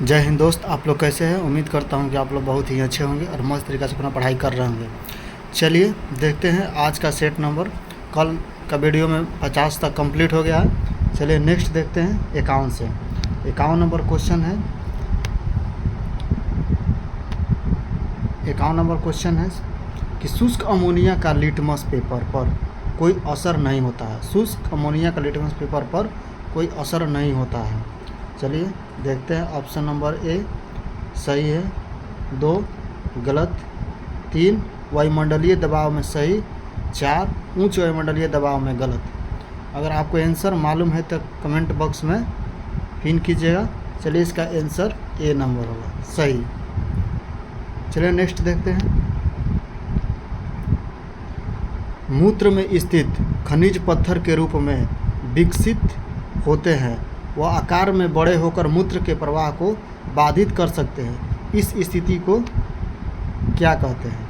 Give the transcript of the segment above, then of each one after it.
जय हिंद दोस्त, आप लोग कैसे हैं। उम्मीद करता हूं कि आप लोग बहुत ही अच्छे होंगे और मस्त तरीक़े से अपना पढ़ाई कर रहे होंगे। चलिए देखते हैं आज का सेट नंबर। कल का वीडियो में 50 तक कंप्लीट हो गया है। चलिए नेक्स्ट देखते हैं 51 से। 51 नंबर क्वेश्चन है। 51 नंबर क्वेश्चन है कि शुष्क अमोनिया का लिटमस पेपर पर कोई असर नहीं होता है। शुष्क अमोनिया का लिटमस पेपर पर कोई असर नहीं होता है। चलिए देखते हैं। ऑप्शन नंबर ए सही है, 2 गलत, 3 वायुमंडलीय दबाव में सही, 4 उच्च वायुमंडलीय दबाव में गलत। अगर आपको आंसर मालूम है तो कमेंट बॉक्स में पिन कीजिएगा। चलिए इसका आंसर ए नंबर होगा, सही। चलिए नेक्स्ट देखते हैं। मूत्र में स्थित खनिज पत्थर के रूप में विकसित होते हैं। वह आकार में बड़े होकर मूत्र के प्रवाह को बाधित कर सकते हैं। इस स्थिति को क्या कहते हैं?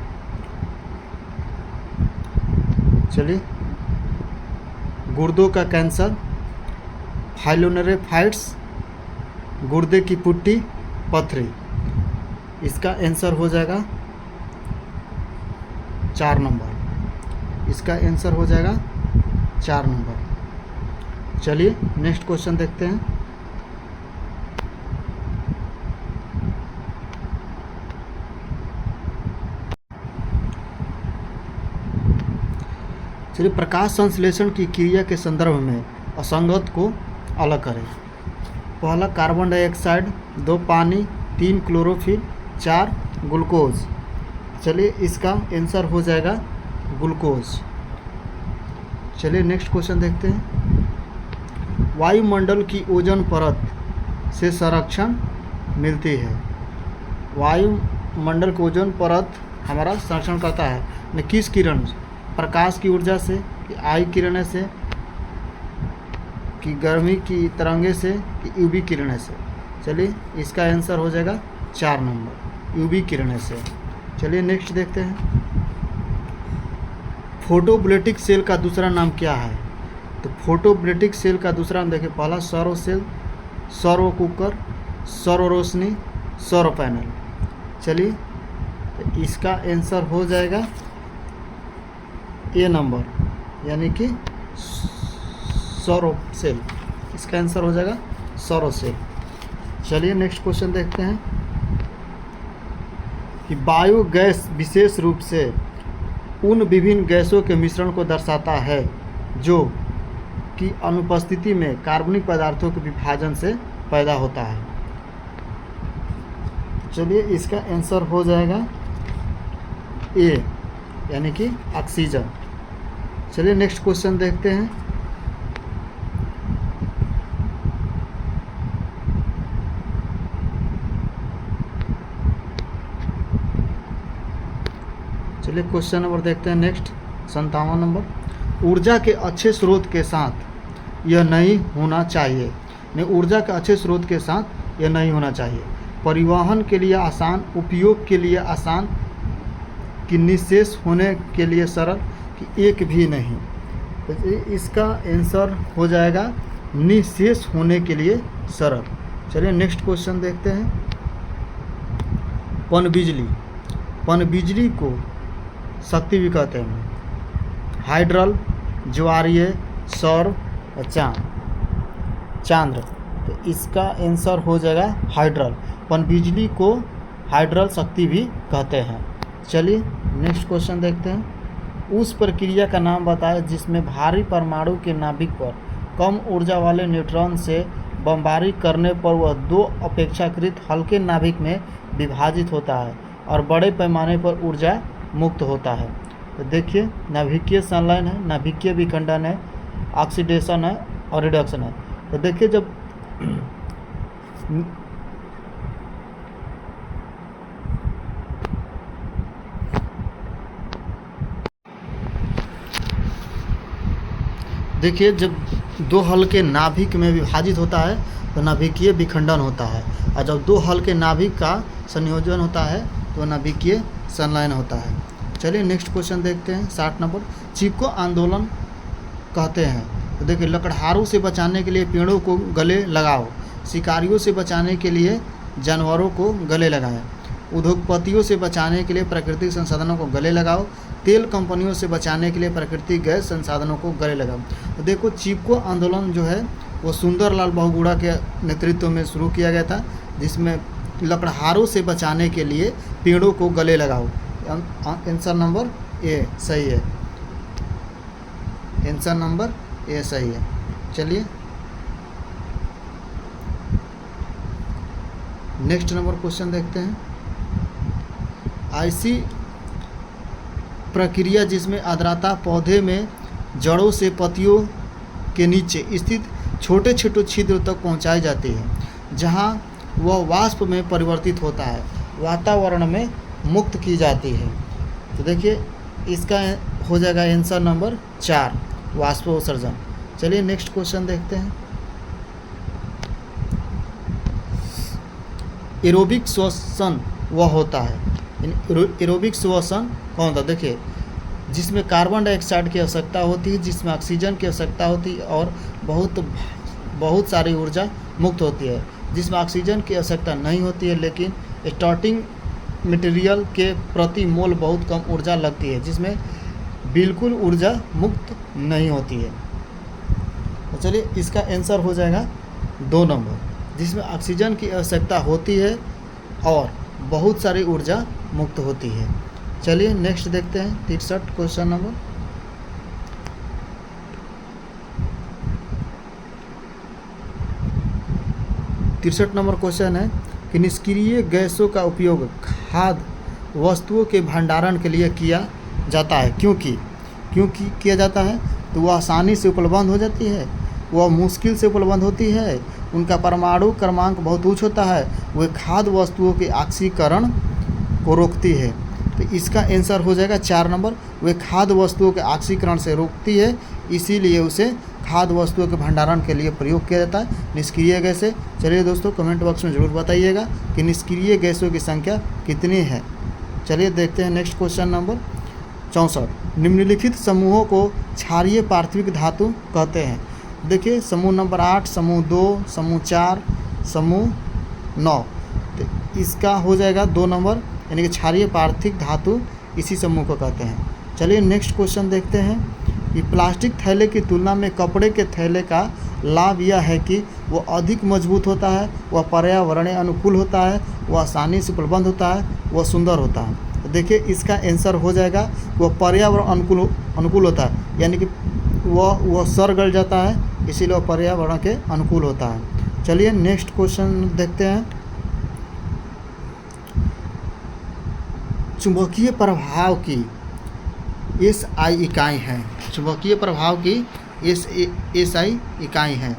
चलिए, गुर्दों का कैंसर, फाइलोनेफ्राइटिस, गुर्दे की पुट्टी, पथरी। इसका आंसर हो जाएगा 4 नंबर। इसका आंसर हो जाएगा 4 नंबर। चलिए नेक्स्ट क्वेश्चन देखते हैं। चलिए, प्रकाश संश्लेषण की क्रिया के संदर्भ में असंगत को अलग करें। पहला कार्बन डाइऑक्साइड, 2 पानी, 3 क्लोरोफिल, 4 ग्लूकोज। चलिए इसका आंसर हो जाएगा ग्लूकोज। चलिए नेक्स्ट क्वेश्चन देखते हैं। वायुमंडल की ओजोन परत से संरक्षण मिलती है। वायुमंडल की ओजोन परत हमारा संरक्षण करता है न किस किरण? प्रकाश की ऊर्जा से, कि आई किरणें से, कि गर्मी की तरंगे से, कि यूवी किरणें से। चलिए इसका आंसर हो जाएगा 4 नंबर, यूवी किरणें से। चलिए नेक्स्ट देखते हैं। फोटोवोल्टिक सेल का दूसरा नाम क्या है? तो फोटोवोल्टिक सेल का दूसरा नाम देखिए। पहला सौर सेल, सौर कुकर, सौर रोशनी, सौर पैनल। चलिए तो इसका आंसर हो जाएगा ए नंबर, यानी कि सौर सेल। इसका आंसर हो जाएगा सौर सेल। चलिए नेक्स्ट क्वेश्चन देखते हैं कि बायोगैस विशेष रूप से उन विभिन्न गैसों के मिश्रण को दर्शाता है जो की अनुपस्थिति में कार्बनिक पदार्थों के विभाजन से पैदा होता है। चलिए इसका आंसर हो जाएगा ए, यानी कि ऑक्सीजन। चलिए नेक्स्ट क्वेश्चन देखते हैं। चलिए क्वेश्चन नंबर देखते हैं नेक्स्ट 57 नंबर। ऊर्जा के अच्छे स्रोत के साथ यह नहीं होना चाहिए। नहीं, ऊर्जा के अच्छे स्रोत के साथ यह नहीं होना चाहिए। परिवहन के लिए आसान, उपयोग के लिए आसान, कि निःशेष होने के लिए सरल, कि एक भी नहीं। तो इसका आंसर हो जाएगा निःशेष होने के लिए सरल। चलिए नेक्स्ट क्वेश्चन देखते हैं। पनबिजली को शक्ति भी कहते हैं। हाइड्रल, ज्वारीय, सौर और चांद्र। तो इसका आंसर हो जाएगा हाइड्रल। पनबिजली को हाइड्रल शक्ति भी कहते हैं। चलिए नेक्स्ट क्वेश्चन देखते हैं। उस प्रक्रिया का नाम बताएं जिसमें भारी परमाणु के नाभिक पर कम ऊर्जा वाले न्यूट्रॉन से बमबारी करने पर वह 2 अपेक्षाकृत हल्के नाभिक में विभाजित होता है और बड़े पैमाने पर ऊर्जा मुक्त होता है। तो देखिए, नाभिकीय संलयन है, नाभिकीय विखंडन है, ऑक्सीडेशन है और रिडक्शन है। तो देखिए जब जब 2 हल्के नाभिक में विभाजित होता है तो नाभिकीय विखंडन होता है, और जब 2 हल्के नाभिक का संयोजन होता है तो नाभिकीय संलयन होता है। चलिए नेक्स्ट क्वेश्चन देखते हैं 60 नंबर। चिपको आंदोलन कहते हैं। तो देखिए, लकड़हारों से बचाने के लिए पेड़ों को गले लगाओ, शिकारियों से बचाने के लिए जानवरों को गले लगाया। उद्योगपतियों से बचाने के लिए प्राकृतिक संसाधनों को गले लगाओ। तेल कंपनियों से बचाने के लिए प्राकृतिक गैस संसाधनों को गले लगाओ। तो देखो, चिपको आंदोलन जो है वो सुंदरलाल बहुगुणा के नेतृत्व में शुरू किया गया था, जिसमें लकड़हारों से बचाने के लिए पेड़ों को गले लगाओ। आंसर नंबर ए सही है। आंसर नंबर ए सही है। चलिए नेक्स्ट नंबर क्वेश्चन देखते हैं। ऐसी प्रक्रिया जिसमें आर्द्रता पौधे में जड़ों से पत्तियों के नीचे स्थित छोटे छोटे छिद्र तक पहुंचाई जाती है, जहां वह वाष्प में परिवर्तित होता है, वातावरण में मुक्त की जाती है। तो देखिए इसका हो जाएगा आंसर नंबर 4, वाष्पोत्सर्जन। चलिए नेक्स्ट क्वेश्चन देखते हैं। एरोबिक श्वसन वह होता है, एरोबिक श्वसन कौन होता है? देखिए, जिसमें कार्बन डाइऑक्साइड की आवश्यकता होती है, जिसमें ऑक्सीजन की आवश्यकता होती है और बहुत सारी ऊर्जा मुक्त होती है। जिसमें ऑक्सीजन की आवश्यकता नहीं होती है, लेकिन स्टार्टिंग मटेरियल के प्रति मोल बहुत कम ऊर्जा लगती है, जिसमें बिल्कुल ऊर्जा मुक्त नहीं होती है। तो चलिए इसका आंसर हो जाएगा 2 नंबर, जिसमें ऑक्सीजन की आवश्यकता होती है और बहुत सारी ऊर्जा मुक्त होती है। चलिए नेक्स्ट देखते हैं 63 क्वेश्चन नंबर। तिरसठ नंबर क्वेश्चन है कि निष्क्रिय गैसों का उपयोग खाद्य वस्तुओं के भंडारण के लिए किया जाता है। क्योंकि किया जाता है तो वह आसानी से उपलब्ध हो जाती है, वह मुश्किल से उपलब्ध होती है, उनका परमाणु क्रमांक बहुत उच्च होता है, वह खाद्य वस्तुओं के ऑक्सीकरण को रोकती है। तो इसका आंसर हो जाएगा 4 नंबर, वे खाद्य वस्तुओं के ऑक्सीकरण से रोकती है, इसीलिए उसे खाद्य वस्तुओं के भंडारण के लिए प्रयोग किया जाता है। निष्क्रिय गैसें, चलिए दोस्तों कमेंट बॉक्स में ज़रूर बताइएगा कि निष्क्रिय गैसों की संख्या कितनी है। चलिए देखते हैं नेक्स्ट क्वेश्चन नंबर 64। निम्नलिखित समूहों को क्षारीय पार्थिव धातु कहते हैं। देखिए, समूह नंबर 8, समूह 2, समूह 4, समूह 9। तो इसका हो जाएगा 2 नंबर, यानी कि क्षारीय पार्थिव धातु इसी समूह को कहते हैं। चलिए नेक्स्ट क्वेश्चन देखते हैं कि प्लास्टिक थैले की तुलना में कपड़े के थैले का लाभ यह है कि वह अधिक मजबूत होता है, वह पर्यावरणीय अनुकूल होता है, वह आसानी से उपलब्ध होता है, वह सुंदर होता है। तो देखिए इसका आंसर हो जाएगा वह पर्यावरण अनुकूल होता है, यानी कि वह सड़ गल जाता है, इसीलिए वह पर्यावरण के अनुकूल होता है। चलिए नेक्स्ट क्वेश्चन देखते हैं। चुंबकीय प्रभाव की SI इकाई है। चुंबकीय प्रभाव की SI इकाई है।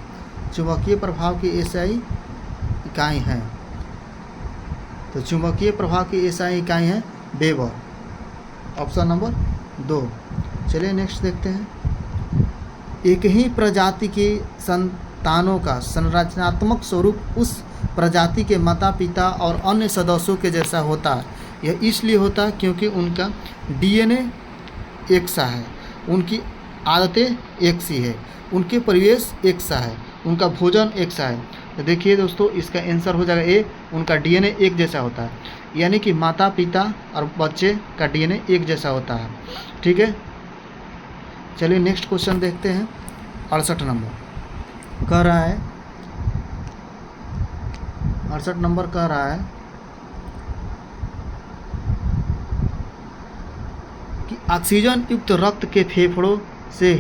चुंबकीय प्रभाव की SI इकाई है। तो चुंबकीय प्रभाव की SI इकाई है वेबर, ऑप्शन नंबर 2। चलिए नेक्स्ट देखते हैं। एक ही प्रजाति के संतानों का संरचनात्मक स्वरूप उस प्रजाति के माता पिता और अन्य सदस्यों के जैसा होता है। यह इसलिए होता है क्योंकि उनका DNA एक सा है, उनकी आदतें एक सी है, उनके परिवेश एक सा है, उनका भोजन एक सा है। तो देखिए दोस्तों इसका आंसर हो जाएगा ए, उनका DNA एक जैसा होता है, यानी कि माता पिता और बच्चे का DNA एक जैसा होता है। ठीक है, चलिए नेक्स्ट क्वेश्चन देखते हैं। 68 नंबर कह रहा है, 68 नंबर कह रहा है कि ऑक्सीजन युक्त रक्त के फेफड़ों से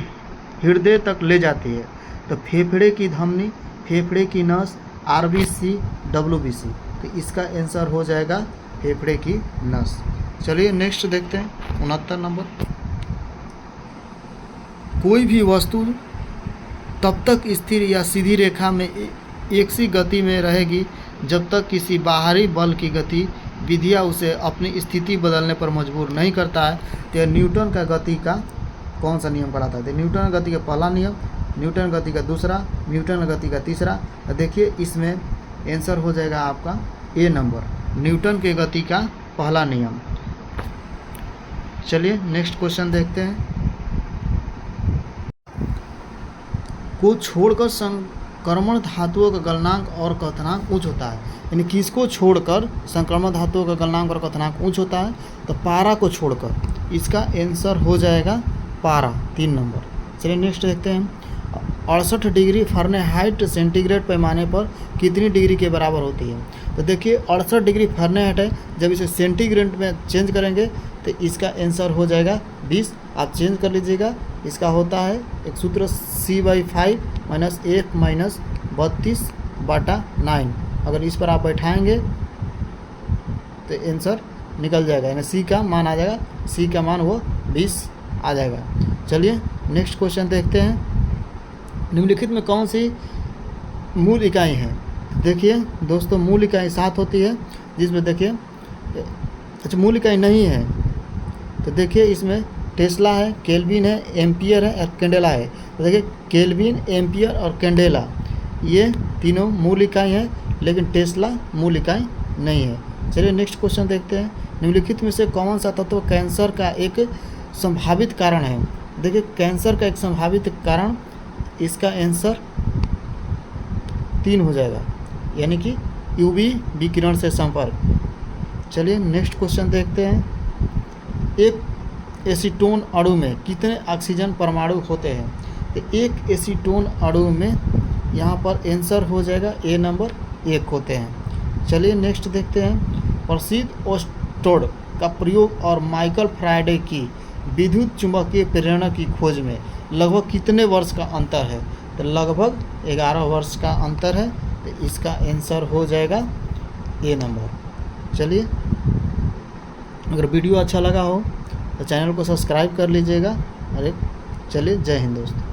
हृदय तक ले जाती है। तो फेफड़े की धमनी, फेफड़े की नस, RBC, WBC। तो इसका आंसर हो जाएगा फेफड़े की नस। चलिए नेक्स्ट देखते हैं 69 नंबर। कोई भी वस्तु तब तक स्थिर या सीधी रेखा में एक सी गति में रहेगी जब तक किसी बाहरी बल की गति विधिया उसे अपनी स्थिति बदलने पर मजबूर नहीं करता है। तो न्यूटन का गति का कौन सा नियम पढ़ाता है? न्यूटन गति का पहला नियम, न्यूटन गति का दूसरा, न्यूटन गति का तीसरा। देखिए इसमें आंसर हो जाएगा आपका ए नंबर, न्यूटन के गति का पहला नियम। चलिए नेक्स्ट क्वेश्चन देखते हैं। को छोड़कर कर्मण धातुओं का गलनांक और कथनांक उच्च होता है, यानी किसको छोड़कर संक्रमण धातुओं का गलनांक और कथनांक उच्च होता है, तो पारा को छोड़कर। इसका आंसर हो जाएगा पारा, 3 नंबर। चलिए नेक्स्ट देखते हैं। 68 डिग्री फ़ारेनहाइट सेंटीग्रेड पैमाने पर कितनी डिग्री के बराबर होती है? तो देखिए 68 डिग्री फ़ारेनहाइट है, जब इसे सेंटीग्रेड में चेंज करेंगे तो इसका आंसर हो जाएगा 20। आप चेंज कर लीजिएगा, इसका होता है एक सूत्र C/5 माइनस F माइनस 32/9। अगर इस पर आप बैठाएंगे तो आंसर निकल जाएगा, यानी C का मान आ जाएगा, C का मान वो 20 आ जाएगा। चलिए नेक्स्ट क्वेश्चन देखते हैं। निम्नलिखित में कौन सी मूल इकाई है? देखिए दोस्तों, मूल इकाई 7 होती है, जिसमें देखिए अच्छा मूल इकाई नहीं है तो देखिए इसमें टेस्ला है, केल्विन है, एम्पियर है और कैंडेला है। तो देखिए केल्विन, एम्पियर और कैंडेला ये तीनों मूल इकाई हैं, लेकिन टेस्ला मूल इकाई नहीं है। चलिए नेक्स्ट क्वेश्चन देखते हैं। निम्नलिखित में से कौन सा तत्व कैंसर का एक संभावित कारण है? देखिए कैंसर का एक संभावित कारण, इसका आंसर 3 हो जाएगा, यानी कि यूवी विकिरण से संपर्क। चलिए नेक्स्ट क्वेश्चन देखते हैं। एक एसीटोन अणु में कितने ऑक्सीजन परमाणु होते हैं? तो एक एसीटोन अणु में यहाँ पर आंसर हो जाएगा ए नंबर 1 होते हैं। चलिए नेक्स्ट देखते हैं। प्रसिद्ध ओस्टोड का प्रयोग और माइकल फ्राइडे की विद्युत चुंबकीय प्रेरणा की खोज में लगभग कितने वर्ष का अंतर है? तो लगभग 11 वर्ष का अंतर है, तो इसका आंसर हो जाएगा ए नंबर। चलिए अगर वीडियो अच्छा लगा हो तो चैनल को सब्सक्राइब कर लीजिएगा। अरे चलिए, जय हिंद दोस्तों।